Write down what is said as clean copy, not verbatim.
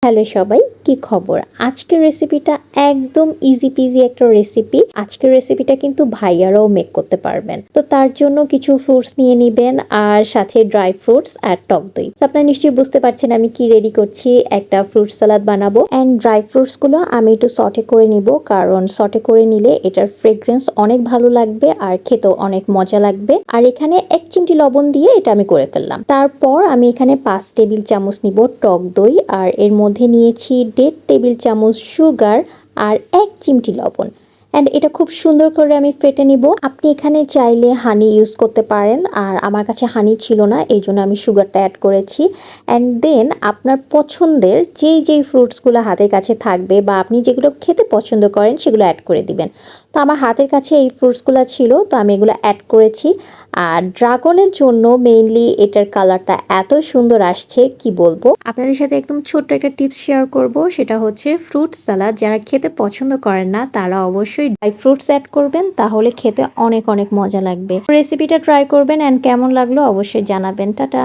Hello সবাই, কি খবর? আজকের রেসিপিটা একদম ইজি পিজি একটা রেসিপি। আজকের রেসিপিটা কিন্তু ভাইয়ারাও মেক করতে পারবেন। তো তার জন্য কিছু ফ্রুটস নিয়ে নিবেন আর সাথে ড্রাই ফ্রুটস আর টক দই। তো আপনারা নিশ্চয়ই বুঝতে পারছেন আমি কি রেডি করছি। একটা ফ্রুট সালাদ বানাবো এন্ড ড্রাই ফ্রুটস গুলো আমি একটু সটে করে নিব, কারণ সটে করে নিলে এটার ফ্রেগ্রেন্স অনেক ভালো লাগবে আর খেতেও অনেক মজা লাগবে। আর এখানে 1 চিমটি লবণ দিয়ে এটা আমি করে ফেললাম। তারপর আমি এখানে 5 টেবিল চামচ নিব টক দই, আর এর মধ্যে নিয়েছি 1.5 টেবিল চামচ সুগার আর 1 চিমটি লবণ। অ্যান্ড এটা খুব সুন্দর করে আমি ফেটে নিব। আপনি এখানে চাইলে হানি ইউজ করতে পারেন, আর আমার কাছে হানি ছিল না, এই জন্য আমি সুগারটা অ্যাড করেছি। অ্যান্ড দেন আপনার পছন্দের যেই ফ্রুটসগুলো হাতের কাছে থাকবে বা আপনি যেগুলো খেতে পছন্দ করেন সেগুলো অ্যাড করে দিবেন। তো আমার হাতের কাছে এই ফ্রুটসগুলো ছিল, তো আমি এগুলো অ্যাড করেছি। আর ড্রাগনের জন্য মেইনলি এটার কালারটা এত সুন্দর আসছে কি বলবো। আপনাদের সাথে একদম ছোট্ট একটা টিপস শেয়ার করব, সেটা হচ্ছে ফ্রুট সালাদ যারা খেতে পছন্দ করেন না তারা অবশ্যই ড্রাই ফ্রুটস অ্যাড করবেন, তাহলে খেতে অনেক অনেক মজা লাগবে। রেসিপিটা ট্রাই করবেন অ্যান্ড কেমন লাগলো অবশ্যই জানাবেন। টাটা।